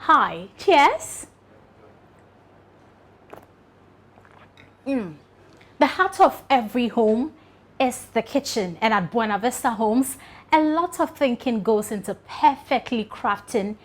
pie. Cheers. The heart of every home is the kitchen, and at Buena Vista Homes, a lot of thinking goes into perfectly crafting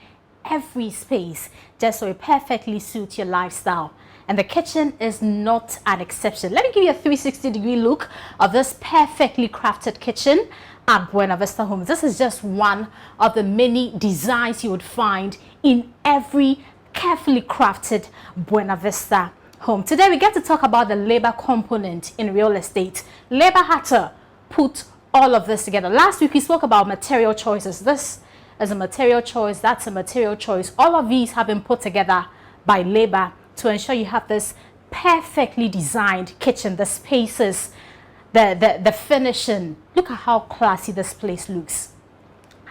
every space just so it perfectly suits your lifestyle. And the kitchen is not an exception. Let me give you a 360-degree look of this perfectly crafted kitchen at Buena Vista Homes. This is just one of the many designs you would find in every carefully crafted Buena Vista home. Today we get to talk about the labor component in real estate. Labor had to put all of this together. Last week we spoke about material choices. This is a material choice, that's a material choice. All of these have been put together by labor to ensure you have this perfectly designed kitchen, the spaces, the finishing. Look at how classy this place looks.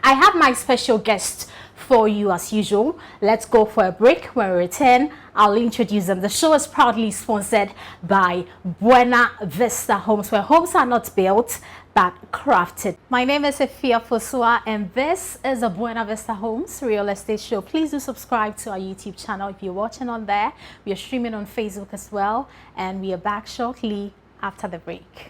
I have my special guest for you as usual. Let's go for a break. When we return, I'll introduce them. The show is proudly sponsored by Buena Vista Homes, where homes are not built but crafted. My name is Efia Fosua, and this is a Buena Vista Homes real estate show. Please do subscribe to our YouTube channel if you're watching on there. We are streaming on Facebook as well, and we are back shortly after the break.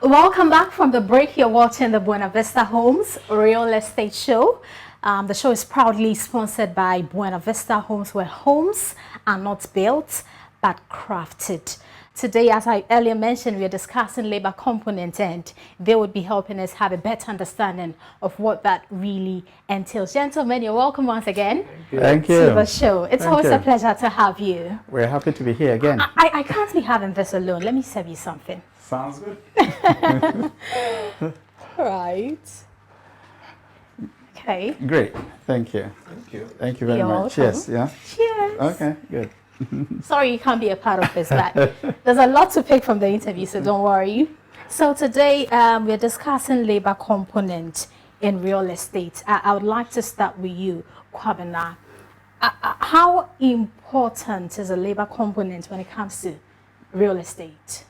Welcome back from the break. You're watching the Buena Vista Homes real estate show. The show is proudly sponsored by Buena Vista Homes, where homes are not built but crafted. Today, as I earlier mentioned, we are discussing labor component, and they would be helping us have a better understanding of what that really entails. Gentlemen, you're welcome once again. Thank you. To the show. It's always a pleasure to have you. We're happy to be here again. I can't be having this alone. Let me serve you something. Sounds good. Right. Okay. Great. Thank you. Thank you. Thank you very You're much. welcome. Cheers. Yeah. Cheers. Okay. Good. Sorry you can't be a part of this, but there's a lot to pick from the interview, so don't worry. So today we're discussing labor component in real estate. I would like to start with you, Kwabena. How important is a labor component when it comes to real estate?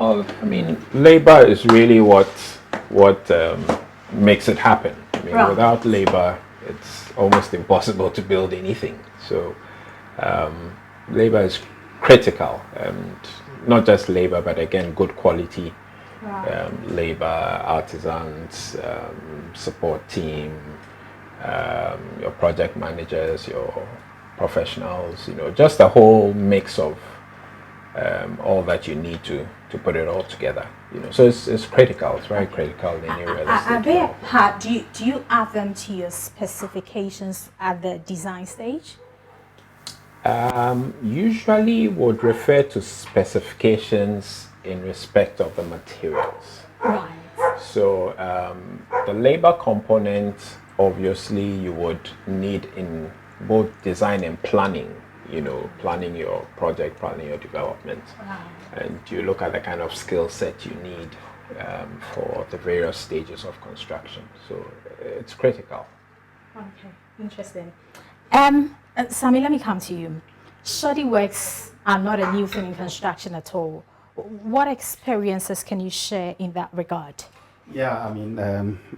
Well, I mean, labor is really what makes it happen. I mean, Right. Without labor, it's almost impossible to build anything. So, labor is critical, and not just labor, but again, good quality labor, artisans, support team, your project managers, your professionals. Just a whole mix of all that you need to put it all together. So it's critical. It's very critical in your real estate. Are they part? Do you add them to your specifications at the design stage? Usually would refer to specifications in respect of the materials. Right. So the labor component, obviously, you would need in both design and planning. Planning your project, planning your development. Wow. And you look at the kind of skill set you need for the various stages of construction. So it's critical. Okay, interesting. Sammy, let me come to you. Shoddy works are not a new thing in construction at all. What experiences can you share in that regard? Yeah. I mean,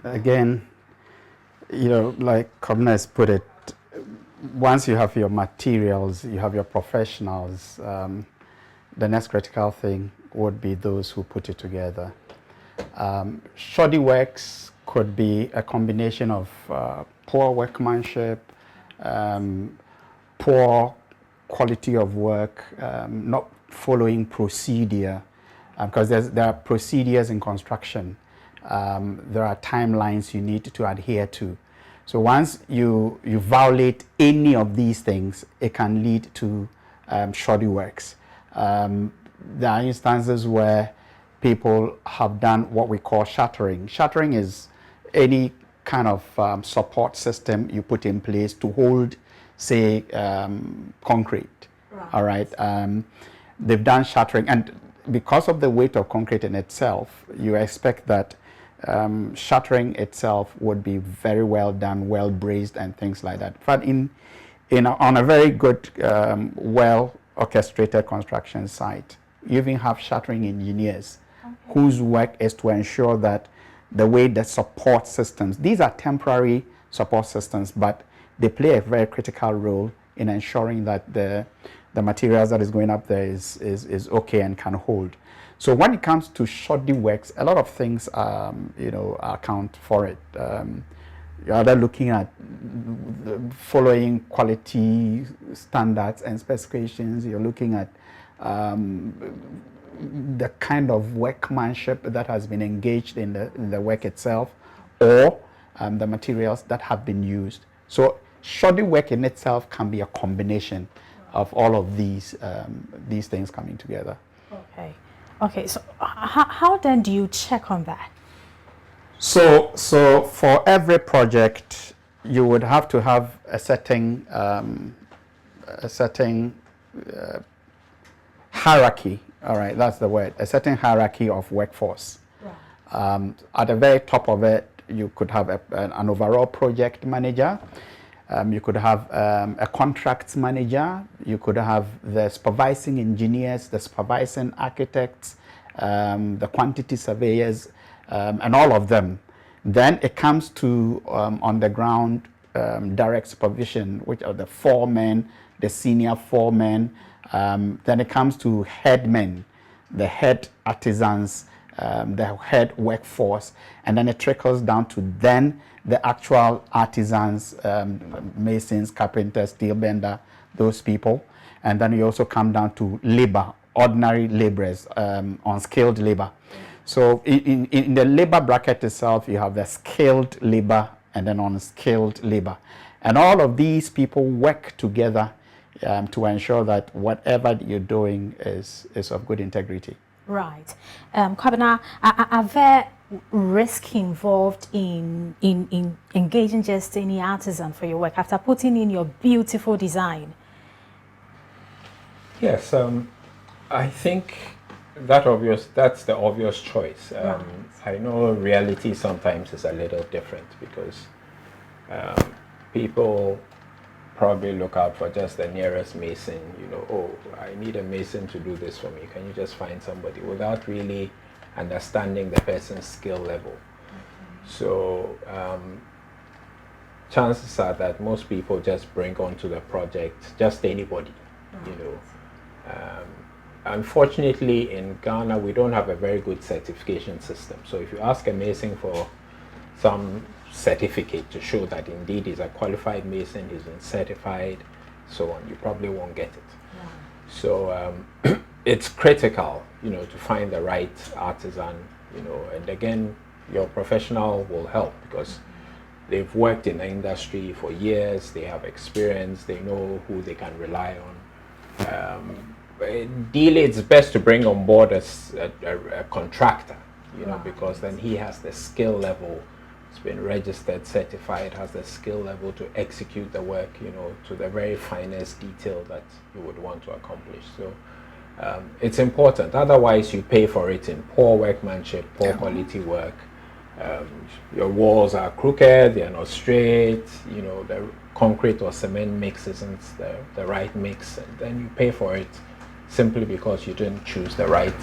again, like Kobna has put it, once you have your materials, you have your professionals, the next critical thing would be those who put it together. Shoddy works could be a combination of poor workmanship, poor quality of work, not following procedure, because there are procedures in construction. There are timelines you need to adhere to. So once you violate any of these things, it can lead to shoddy works. There are instances where people have done what we call shattering. Shattering is any kind of support system you put in place to hold, say, concrete. Right. All right. They've done shattering, and because of the weight of concrete in itself, you expect that shattering itself would be very well done, well braced, and things like that. But on a very good, well orchestrated construction site, you even have shattering engineers whose work is to ensure that the way the support systems, these are temporary support systems, but they play a very critical role in ensuring that the materials that is going up there is okay and can hold. So when it comes to shoddy works, a lot of things account for it. You're either looking at following quality standards and specifications. You're looking at the kind of workmanship that has been engaged in the work itself, or the materials that have been used. So shoddy work in itself can be a combination of all of these things coming together. Okay. So how then do you check on that? So for every project, you would have to have a certain hierarchy. All right, that's the word. A certain hierarchy of workforce. Right. At the very top of it, you could have an overall project manager. You could have a contracts manager. You could have the supervising engineers, the supervising architects, the quantity surveyors, and all of them. Then it comes to on the ground direct supervision, which are the foremen, the senior foremen. Then it comes to headmen, the head artisans, the head workforce, and then it trickles down to then the actual artisans, masons, carpenters, steel bender, those people. And then you also come down to labor, ordinary laborers, unskilled labor. So in the labor bracket itself, you have the skilled labor and then unskilled labor. And all of these people work together to ensure that whatever you're doing is of good integrity. Right. Kwabena, are there risks involved in engaging just any artisan for your work after putting in your beautiful design? Yes, I think that's the obvious choice. Right. I know reality sometimes is a little different because people probably look out for just the nearest mason, oh, I need a mason to do this for me. Can you just find somebody, without really understanding the person's skill level? So chances are that most people just bring onto the project just anybody, Unfortunately, in Ghana, we don't have a very good certification system. So if you ask a mason for some certificate to show that indeed he's a qualified mason, he's been certified, so on, you probably won't get it. Yeah. So it's critical, to find the right artisan, and again, your professional will help because they've worked in the industry for years, they have experience, they know who they can rely on. Ideally, it's best to bring on board a contractor, because then he has the skill level. It's been registered, certified, has the skill level to execute the work, to the very finest detail that you would want to accomplish. So it's important. Otherwise, you pay for it in poor workmanship, poor quality work. Your walls are crooked, they are not straight, the concrete or cement mix isn't the right mix, and then you pay for it simply because you didn't choose the right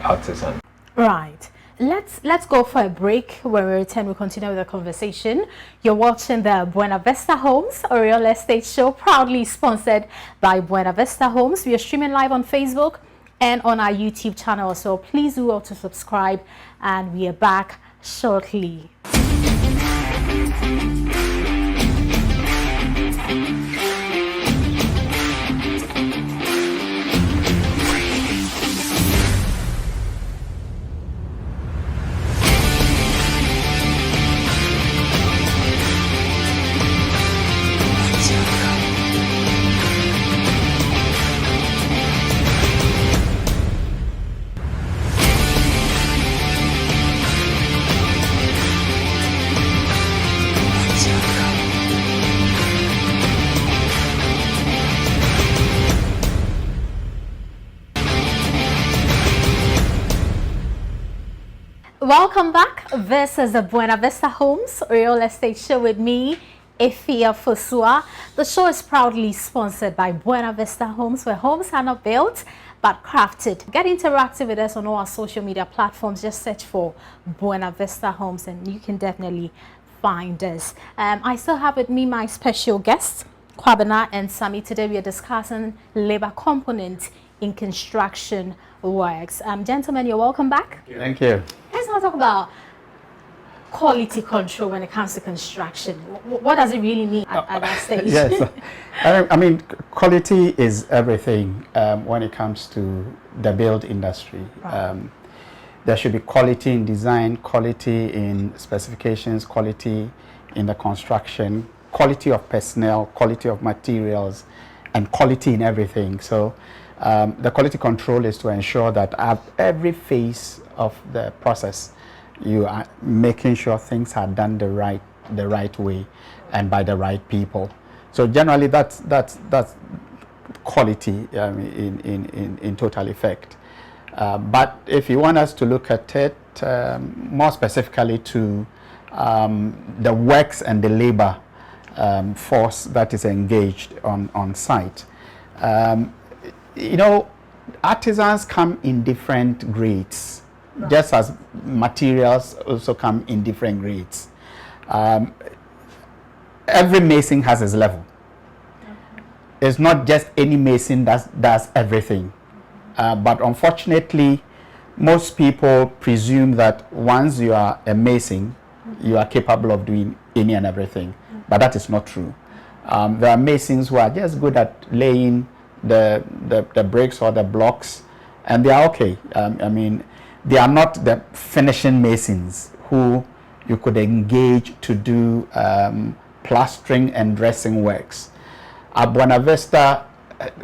artisan. Right. Let's go for a break. When we return, we'll continue with the conversation. You're watching the Buena Vista Homes, a real estate show, proudly sponsored by Buena Vista Homes. We are streaming live on Facebook and on our YouTube channel, so please do also subscribe, and we are back shortly. Welcome back. This is the Buena Vista Homes Real Estate Show with me, Efia Fosua. The show is proudly sponsored by Buena Vista Homes, where homes are not built but crafted. Get interactive with us on all our social media platforms. Just search for Buena Vista Homes and you can definitely find us. I still have with me my special guests, Kwabena and Sami. Today we are discussing labor component in construction works. Gentlemen, you're welcome back. Thank you. Let's now talk about quality control when it comes to construction. What does it really mean at that stage? Yes, I mean, quality is everything when it comes to the build industry. Right. There should be quality in design, quality in specifications, quality in the construction, quality of personnel, quality of materials, and quality in everything. So the quality control is to ensure that at every phase of the process, you are making sure things are done the right way and by the right people. So generally, that's quality in total effect. But if you want us to look at it more specifically to the works and the labor force that is engaged on site, you know, artisans come in different grades. Right. Just as materials also come in different grades. Every mason has his level. Okay. It's not just any mason that does everything. But unfortunately, most people presume that once you are a mason, you are capable of doing any and everything. But that is not true. There are masons who are just good at laying the bricks or the blocks, and they are okay. I mean, they are not the finishing masons who you could engage to do plastering and dressing works. At Buena Vista,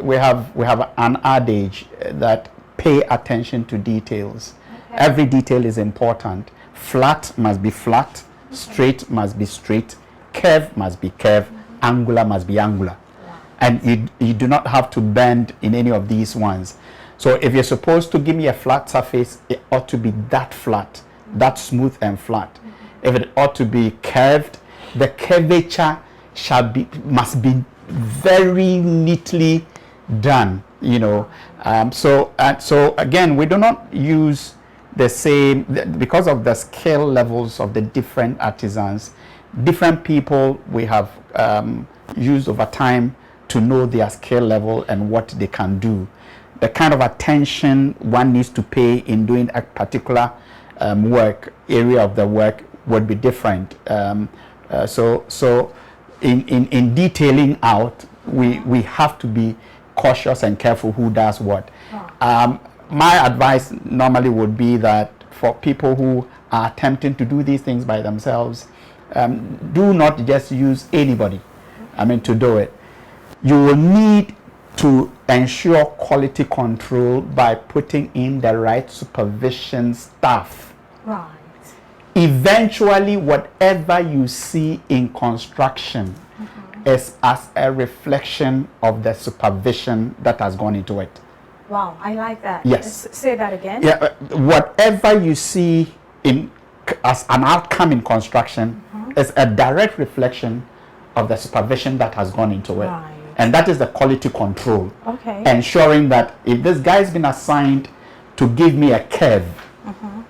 we have an adage that pay attention to details. Okay. Every detail is important. Flat must be flat, okay. Straight must be straight, curve must be curve, angular must be angular. Wow. And you do not have to bend in any of these ones. So if you're supposed to give me a flat surface, it ought to be that flat, that smooth and flat. If it ought to be curved, the curvature must be very neatly done, you know. So again, we do not use the same, because of the skill levels of the different artisans. Different people we have used over time to know their skill level and what they can do. The kind of attention one needs to pay in doing a particular area of the work would be different. So in detailing out, we have to be cautious and careful who does what. My advice normally would be that for people who are attempting to do these things by themselves, do not just use anybody, to do it. You will need to ensure quality control by putting in the right supervision staff. Right. Eventually, whatever you see in construction is as a reflection of the supervision that has gone into it. Wow, I like that. Yes. Say that again. Yeah, whatever you see as an outcome in construction is a direct reflection of the supervision that has gone into it. Right. And that is the quality control. Okay. Ensuring that if this guy's been assigned to give me a curve,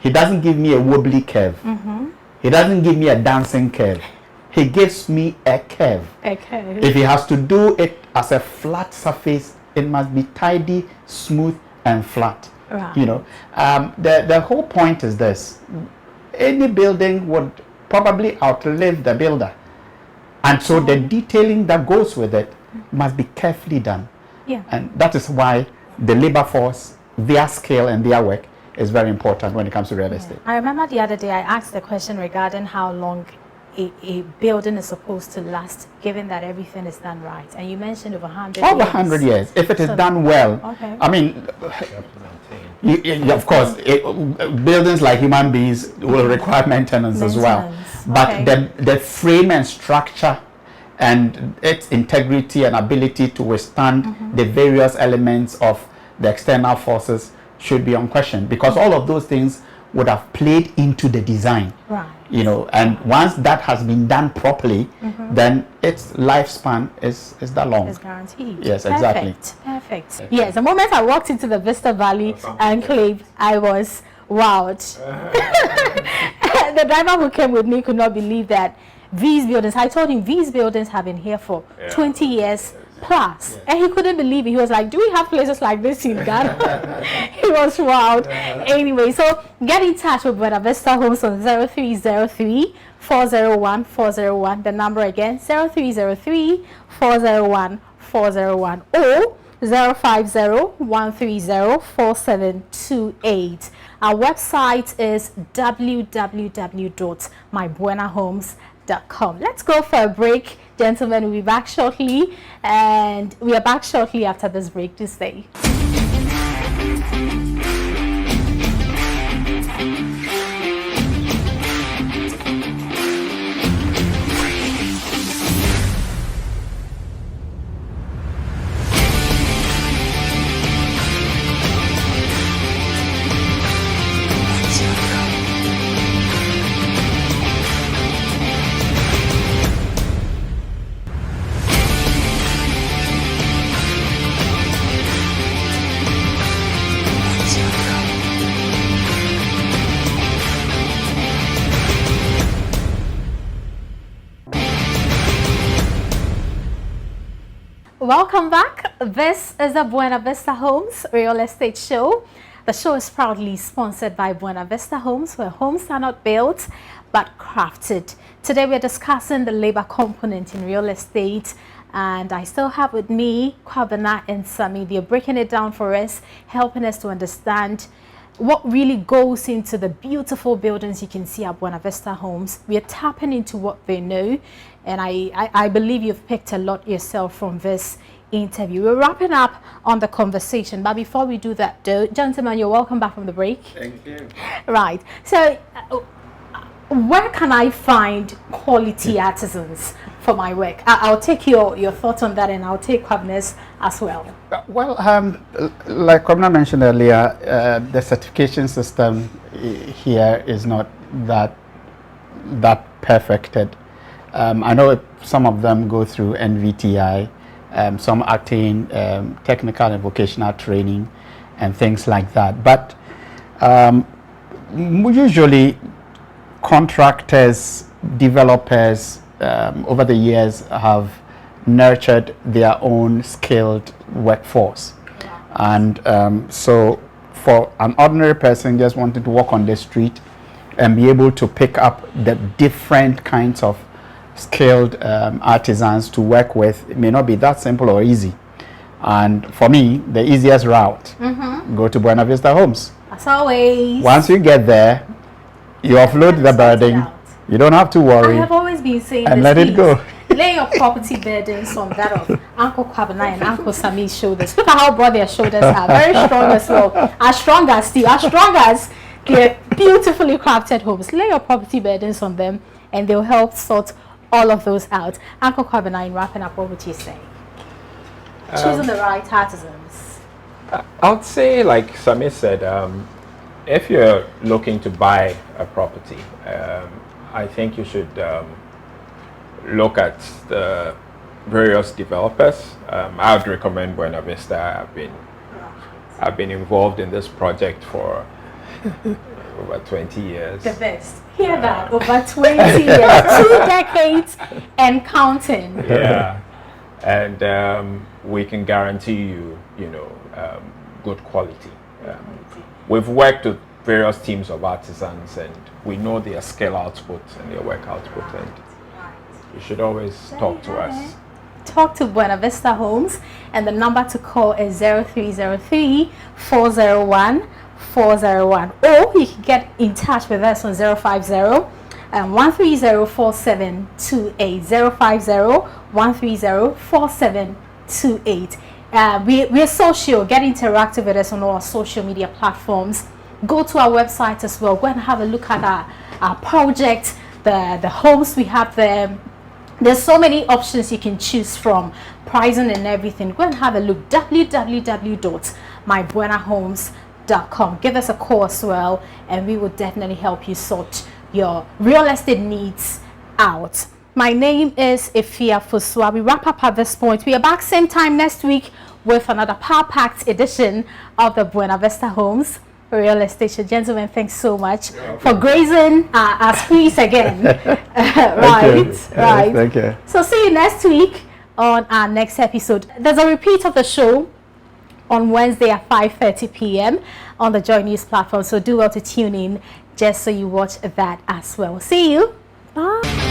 he doesn't give me a wobbly curve. He doesn't give me a dancing curve. He gives me a curve. Okay. If he has to do it as a flat surface, it must be tidy, smooth, and flat. Right. You know, the whole point is this: any building would probably outlive the builder, and so the detailing that goes with it must be carefully done. Yeah. And that is why the labor force, their skill and their work is very important when it comes to real estate. I remember the other day I asked a question regarding how long a building is supposed to last, given that everything is done right. And you mentioned over 100 years. Over 100 years, if it is done well. Okay. I mean, of course, buildings like human beings will require maintenance as well. But the frame and structure and its integrity and ability to withstand the various elements of the external forces should be unquestioned, because all of those things would have played into the design. Right. You know, and once that has been done properly, then its lifespan is that long. It's guaranteed. Yes, Perfect. exactly. Perfect. Yes, the moment I walked into the Vista Valley enclave, I was wowed. The driver who came with me could not believe that these buildings, I told him these buildings have been here for 20 years plus. And he couldn't believe it. He was like, do we have places like this in Ghana? He was wowed. Anyway, so get in touch with Buena Vista Homes on 0303 401 401. The number again, 0303 401 401 or 050-130-4728. Our website is www.mybuenahomes.com. Let's go for a break, gentlemen. We'll be back shortly, and we are back shortly after this break. To stay. Welcome back. This is the Buena Vista Homes Real Estate Show. The show is proudly sponsored by Buena Vista Homes, where homes are not built but crafted. Today we're discussing the labor component in real estate, and I still have with me Kwabena and Sami. They're breaking it down for us, helping us to understand what really goes into the beautiful buildings you can see at Buena Vista Homes. We are tapping into what they know, and I believe you've picked a lot yourself from this interview. We're wrapping up on the conversation, but before we do that, though, gentlemen, you're welcome back from the break. Thank you. Right. So, where can I find quality artisans for my work? I'll take your thoughts on that, and I'll take Kwabna's as well. Well, like Kwabna mentioned earlier, the certification system here is not that perfected. I know some of them go through NVTI, some attain technical and vocational training and things like that. But usually contractors, developers over the years have nurtured their own skilled workforce. And so for an ordinary person just wanting to walk on the street and be able to pick up the different kinds of skilled artisans to work with, it may not be that simple or easy. And for me, the easiest route, go to Buena Vista Homes. As always. Once you get there, you offload the burden. You don't have to worry. I have always been saying and this, let it please. go. Lay your property burdens on that of Uncle Kwabena and Uncle Sami's shoulders. Look at how broad their shoulders are. Very strong as well. As strong as steel. As strong as their beautifully crafted homes. Lay your property burdens on them, and they'll help sort all of those out. Uncle Kwabena, in wrapping up, what would you say? Choosing the right artisans. I would say, like Sami said, if you're looking to buy a property, I think you should look at the various developers. I would recommend Buena Vista. I've been involved in this project for over 20 years. The best. Hear that? Over 20 years, 2 decades and counting. Yeah, and we can guarantee you, good quality. We've worked with various teams of artisans, and we know their skill output and their work output, and you should always talk to us. Talk to Buena Vista Homes, and the number to call is 0303 401 401, or you can get in touch with us on 050 130 4728 050 130 4728. We're social. Get interactive with us on all our social media platforms. Go to our website as well. Go and have a look at our project, the homes we have there. There's so many options you can choose from, pricing and everything. Go and have a look. www.mybuenahomes.com. realestatehouse.com. Give us a call as well, and we will definitely help you sort your real estate needs out. My name is Ifia Fusua. We wrap up at this point. We are back same time next week with another power-packed edition of the Buena Vista Homes Real Estate Show. Gentlemen, thanks so much for grazing our squeeze again. Right. Thank you. So see you next week on our next episode. There's a repeat of the show on Wednesday at 5:30 p.m. on the Joy News platform. So do well to tune in just so you watch that as well. See you. Bye.